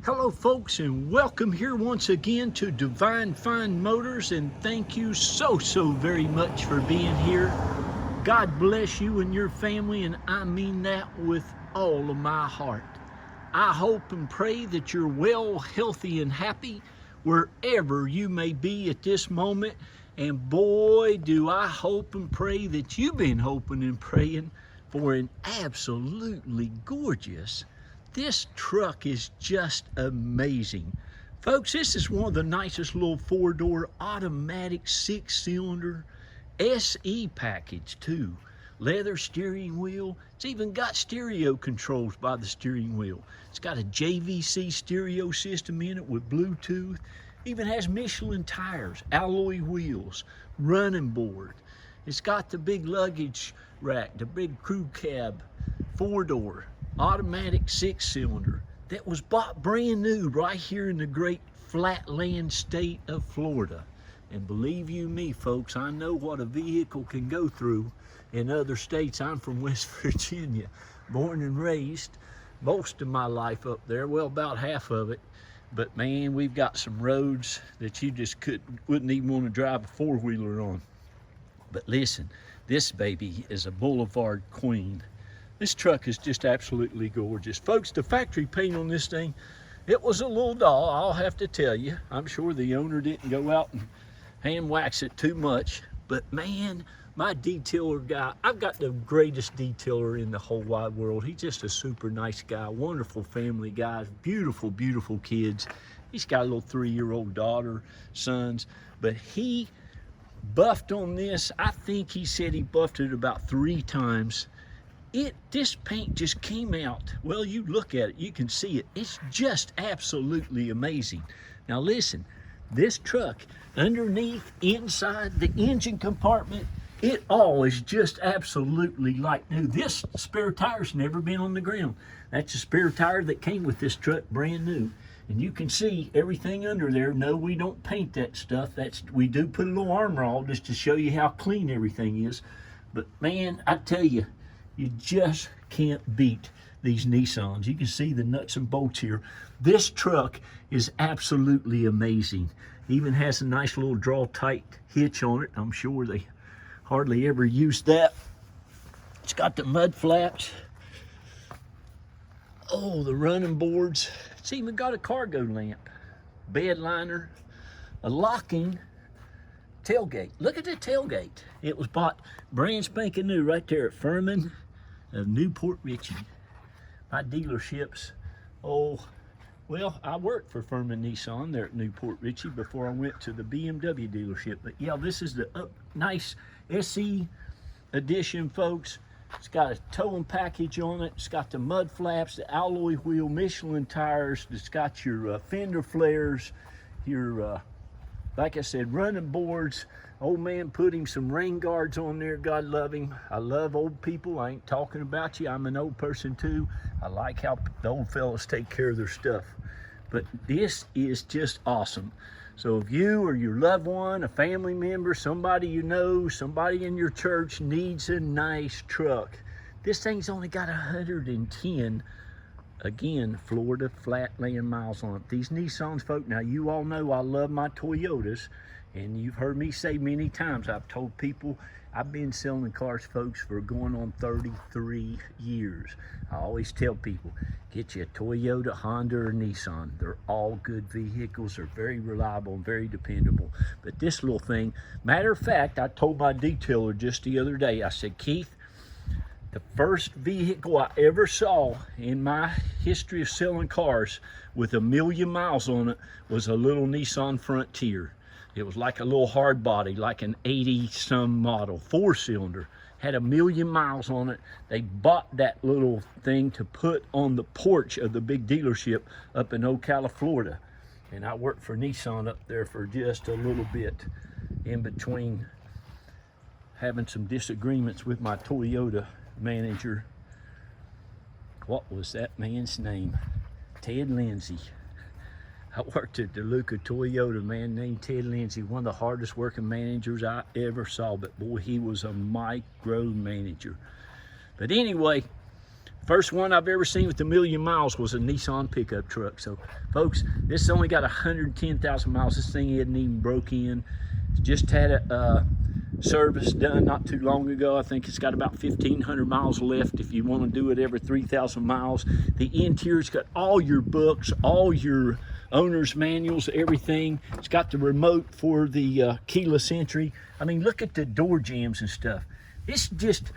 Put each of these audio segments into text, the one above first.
Hello folks, and welcome here once again to Divine Fine Motors, and thank you so very much for being here. God bless you and your family, and I mean that with all of my heart. I hope and pray that you're well, healthy, and happy wherever you may be at this moment. And boy, do I hope and pray that you've been hoping and praying for an absolutely gorgeous. This truck is just amazing. Folks, this is one of the nicest little four-door automatic six-cylinder SE package too. Leather steering wheel. It's even got stereo controls by the steering wheel. It's got a JVC stereo system in it with Bluetooth. Even has Michelin tires, alloy wheels, running board. It's got the big luggage rack, the big crew cab, four-door. Automatic six-cylinder that was bought brand new right here in the great flatland state of Florida. And believe you me, folks, I know what a vehicle can go through in other states. I'm from West Virginia, born and raised most of my life up there, well, about half of it. But man, we've got some roads that you just wouldn't even want to drive a four-wheeler on. But listen, this baby is a boulevard queen. This truck is just absolutely gorgeous. Folks, the factory paint on this thing, it was a little dull, I'll have to tell you. I'm sure the owner didn't go out and hand wax it too much. But man, my detailer guy, I've got the greatest detailer in the whole wide world. He's just a super nice guy, wonderful family guy, beautiful, beautiful kids. He's got a little 3-year-old daughter, sons, but he buffed on this. I think he said he buffed it about 3 times. This paint just came out. Well, you look at it, you can see it. It's just absolutely amazing. Now listen, this truck, underneath, inside, the engine compartment, it all is just absolutely like new. This spare tire's never been on the ground. That's a spare tire that came with this truck, brand new. And you can see everything under there. No, we don't paint that stuff. We do put a little armor on just to show you how clean everything is. But man, I tell you, you just can't beat these Nissans. You can see the nuts and bolts here. This truck is absolutely amazing. Even has a nice little draw tight hitch on it. I'm sure they hardly ever used that. It's got the mud flaps. Oh, the running boards. It's even got a cargo lamp, bed liner, a locking tailgate. Look at the tailgate. It was bought brand spanking new right there at Furman of Newport Richey. My dealerships, well, I worked for Furman Nissan there at Newport Richey before I went to the BMW dealership. But yeah, this is the nice SE edition, folks. It's got a towing package on it. It's got the mud flaps, the alloy wheel, Michelin tires. It's got your fender flares, your like I said, running boards. Old man put him some rain guards on there. God love him. I love old people. I ain't talking about you. I'm an old person too. I like how the old fellas take care of their stuff. But this is just awesome. So if you or your loved one, a family member, somebody you know, somebody in your church needs a nice truck, this thing's only got 110 again, Florida flatland miles on it. These Nissans, folks, now you all know I love my Toyotas, and you've heard me say many times, I've told people I've been selling cars, folks, for going on 33 years. I always tell people, get you a Toyota, Honda, or Nissan. They're all good vehicles. They're very reliable and very dependable. But this little thing, matter of fact, I told my detailer just the other day, I said, Keith, the first vehicle I ever saw in my history of selling cars with 1 million miles on it was a little Nissan Frontier. It was like a little hard body, like an 80-some model, 4-cylinder. Had 1 million miles on it. They bought that little thing to put on the porch of the big dealership up in Ocala, Florida. And I worked for Nissan up there for just a little bit in between having some disagreements with my Toyota manager. What was that man's name? Ted Lindsay. I worked at DeLuca Toyota, a man named Ted Lindsay, one of the hardest working managers I ever saw, but boy, he was a micro manager. But anyway, First one I've ever seen with 1,000,000 miles was a Nissan pickup truck. So folks, this only got 110,000 miles. This thing isn't even broke in. It's just had a service done not too long ago. I think it's got about 1,500 miles left if you want to do it every 3,000 miles. The interior's got all your books, all your owner's manuals, everything. It's got the remote for the keyless entry. I mean, look at the door jambs and stuff. It's just,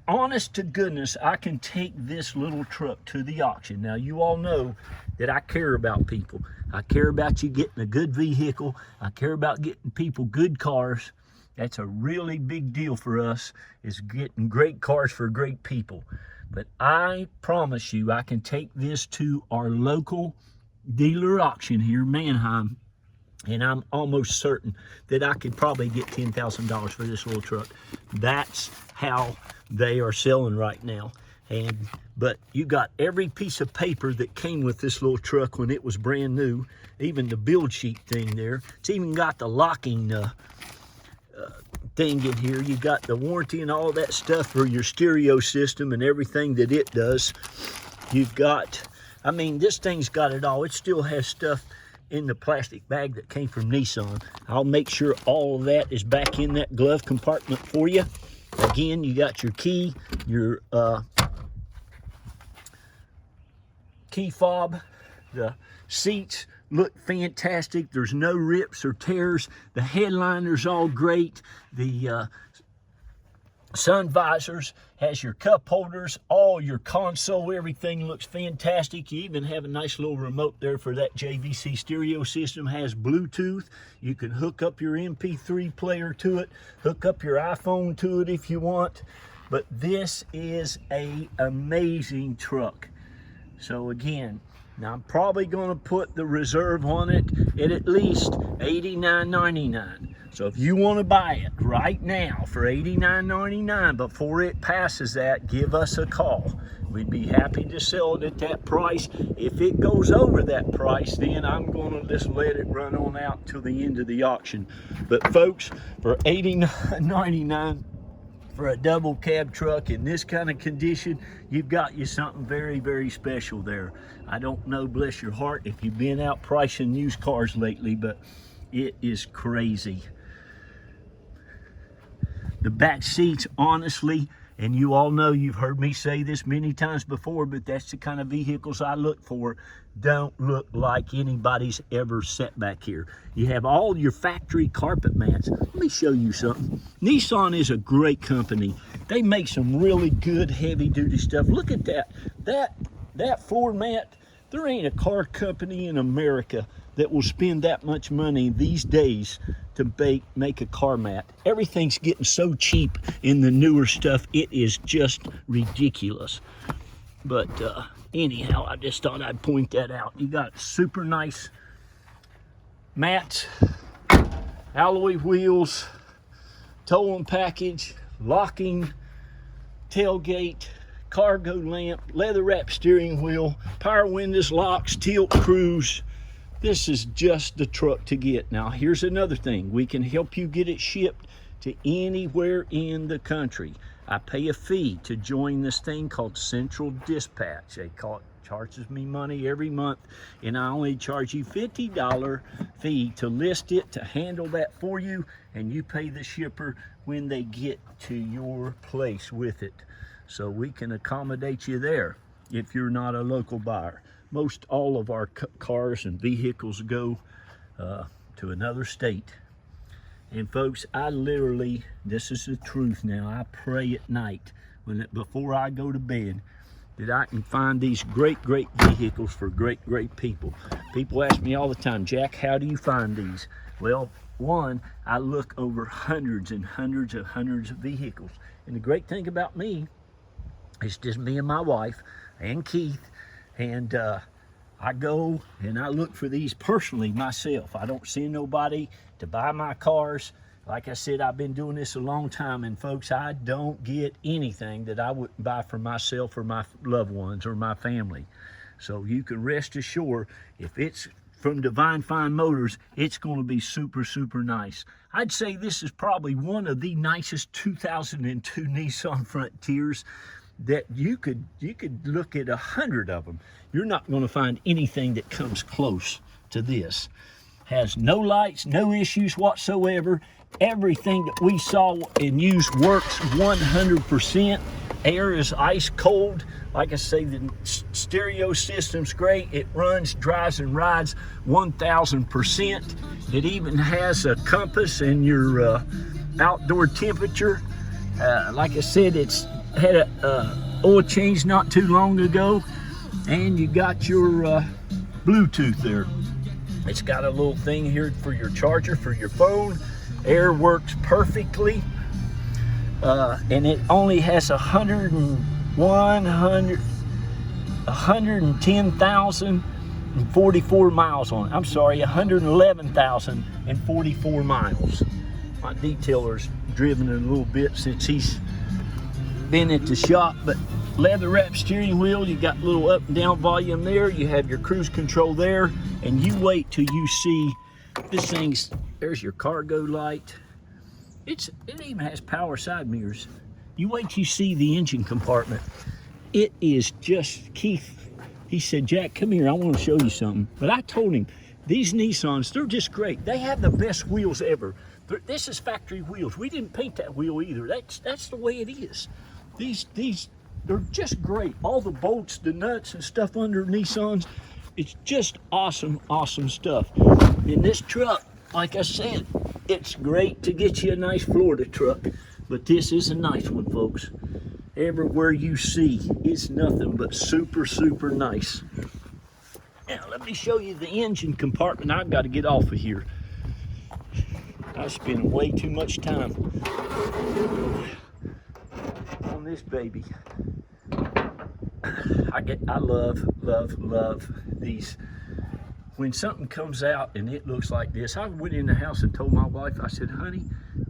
honest to goodness, I can take this little truck to the auction. Now, you all know that I care about people. I care about you getting a good vehicle. I care about getting people good cars. That's a really big deal for us, is getting great cars for great people. But I promise you, I can take this to our local dealer auction here in Mannheim, and I'm almost certain that I could probably get $10,000 for this little truck. That's how they are selling right now. But you got every piece of paper that came with this little truck when it was brand new, even the build sheet thing there. It's even got the locking thing in here. You got the warranty and all that stuff for your stereo system and everything that it does. You've got, I mean, this thing's got it all. It still has stuff in the plastic bag that came from Nissan. I'll make sure all of that is back in that glove compartment for you. Again, you got your key, your key fob. The seats look fantastic. There's no rips or tears. The headliner's all great. The sun visors has your cup holders, all your console, everything looks fantastic. You even have a nice little remote there for that JVC stereo system. Has Bluetooth. You can hook up your MP3 player to it, hook up your iPhone to it if you want. But this is an amazing truck. So again, now I'm probably going to put the reserve on it at least $89.99. So if you want to buy it right now for $89.99 before it passes that, give us a call. We'd be happy to sell it at that price. If it goes over that price, then I'm going to just let it run on out till the end of the auction. But folks, for $89.99 for a double cab truck in this kind of condition, you've got you something very, very special there. I don't know, bless your heart, if you've been out pricing used cars lately, but it is crazy. The back seats, honestly, and you all know, you've heard me say this many times before, but that's the kind of vehicles I look for, don't look like anybody's ever sat back here. You have all your factory carpet mats. Let me show you something. Nissan is a great company. They make some really good heavy-duty stuff. Look at that. That floor mat. There ain't a car company in America that will spend that much money these days to make a car mat. Everything's getting so cheap in the newer stuff, it is just ridiculous. But anyhow, I just thought I'd point that out. You got super nice mats, alloy wheels, towing package, locking tailgate, cargo lamp, leather wrap steering wheel, power windows, locks, tilt cruise. This is just the truck to get. Now, here's another thing. We can help you get it shipped to anywhere in the country. I pay a fee to join this thing called Central Dispatch. They charges me money every month, and I only charge you $50 fee to list it, to handle that for you, and you pay the shipper when they get to your place with it. So we can accommodate you there if you're not a local buyer. Most all of our cars and vehicles go to another state. And folks, I literally, this is the truth now, I pray at night before I go to bed that I can find these great vehicles for great people. People ask me all the time, Jack, how do you find these? Well, one, I look over hundreds and hundreds of vehicles. And the great thing about me, it's just me and my wife and Keith, and I go and I look for these personally myself. I don't send nobody to buy my cars. Like I said, I've been doing this a long time, and folks, I don't get anything that I wouldn't buy for myself or my loved ones or my family. So you can rest assured, if it's from Divine Fine Motors, it's going to be super nice. I'd say this is probably one of the nicest 2002 Nissan Frontiers that you could look at 100 of them. You're not going to find anything that comes close to this. Has no lights, no issues whatsoever. Everything that we saw and used works 100%. Air is ice cold. Like I say, the stereo system's great. It runs, drives, and rides 1,000%. It even has a compass and your outdoor temperature. Like I said, it's had a oil change not too long ago, and you got your Bluetooth there. It's got a little thing here for your charger for your phone. Air works perfectly, and it only has 110,044 miles on it. I'm sorry, 111,044 miles. My detailer's driven it a little bit since he's been at the shop, but leather wrapped steering wheel, you got a little up and down volume there, you have your cruise control there, and you wait till you see this thing's, there's your cargo light. It even has power side mirrors. You wait till you see the engine compartment. It is just, Keith, he said, Jack, come here, I want to show you something. But I told him, these Nissans, they're just great. They have the best wheels ever. This is factory wheels. We didn't paint that wheel either. That's the way it is. These they're just great. All the bolts, the nuts and stuff under Nissans, it's just awesome, awesome stuff. In this truck, like I said, it's great to get you a nice Florida truck, but this is a nice one, folks. Everywhere you see, it's nothing but super, super nice. Now, let me show you the engine compartment. I've got to get off of here. I spend way too much time on this baby. I love these. When something comes out and it looks like this, I went in the house and told my wife, I said, honey,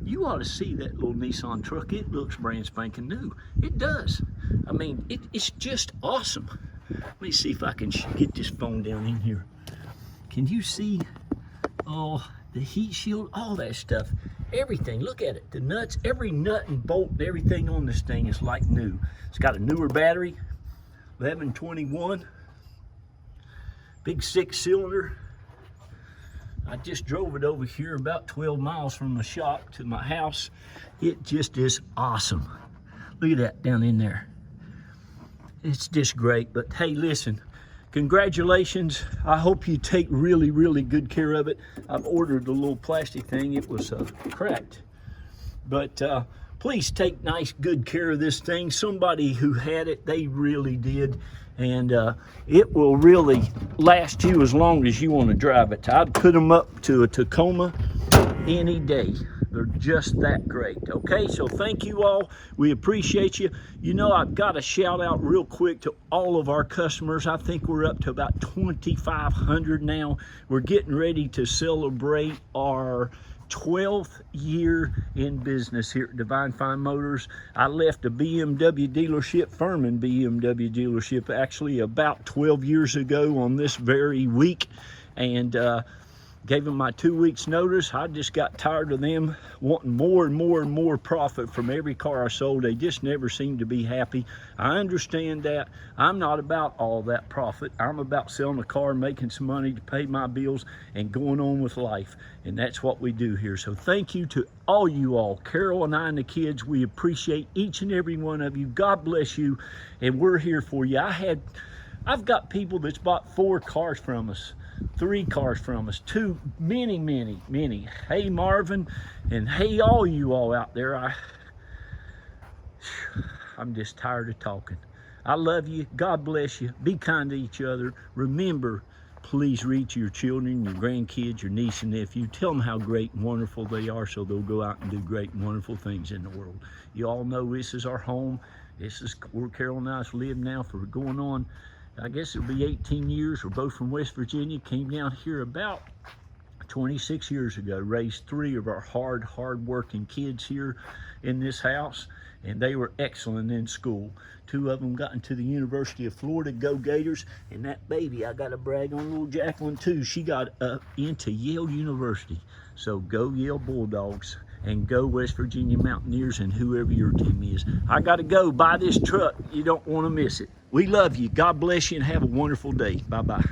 you ought to see that little Nissan truck. It looks brand spanking new. It does. I mean, it's just awesome. Let me see if I can get this phone down in here. Can you see? Oh, the heat shield, all that stuff, everything. Look at it, the nuts, every nut and bolt, everything on this thing is like new. It's got a newer battery, 1121, big 6-cylinder. I just drove it over here about 12 miles from the shop to my house. It just is awesome. Look at that down in there. It's just great. But hey, listen, congratulations. I hope you take really, really good care of it. I've ordered the little plastic thing. It was cracked. But please take nice, good care of this thing. Somebody who had it, they really did. And it will really last you as long as you want to drive it. I'd put them up to a Tacoma any day. They're just that great. Okay, so thank you all. We appreciate you. You know, I've got to shout out real quick to all of our customers. I think we're up to about 2,500 now. We're getting ready to celebrate our 12th year in business here at Divine Fine Motors. I left a BMW dealership, Furman BMW dealership, actually about 12 years ago on this very week, and gave them my 2 weeks notice. I just got tired of them wanting more and more and more profit from every car I sold. They just never seemed to be happy. I understand that. I'm not about all that profit. I'm about selling a car, making some money to pay my bills, and going on with life. And that's what we do here. So thank you to all you all, Carol and I and the kids. We appreciate each and every one of you. God bless you. And we're here for you. I've got people that's bought 4 cars from us, 3 cars from us, 2, many. Hey, Marvin, and hey, all you all out there. I'm just tired of talking. I love you. God bless you. Be kind to each other. Remember, please reach your children, your grandkids, your niece and nephew. Tell them how great and wonderful they are so they'll go out and do great and wonderful things in the world. You all know this is our home. This is where Carol and I live now for going on, I guess it'll be 18 years. We're both from West Virginia. Came down here about 26 years ago. Raised 3 of our hard-working kids here in this house, and they were excellent in school. 2 of them got into the University of Florida, go Gators, and that baby, I got to brag on little Jacqueline too. She got into Yale University. So go Yale Bulldogs. and go West Virginia Mountaineers and whoever your team is. I got to go buy this truck. You don't want to miss it. We love you. God bless you and have a wonderful day. Bye-bye.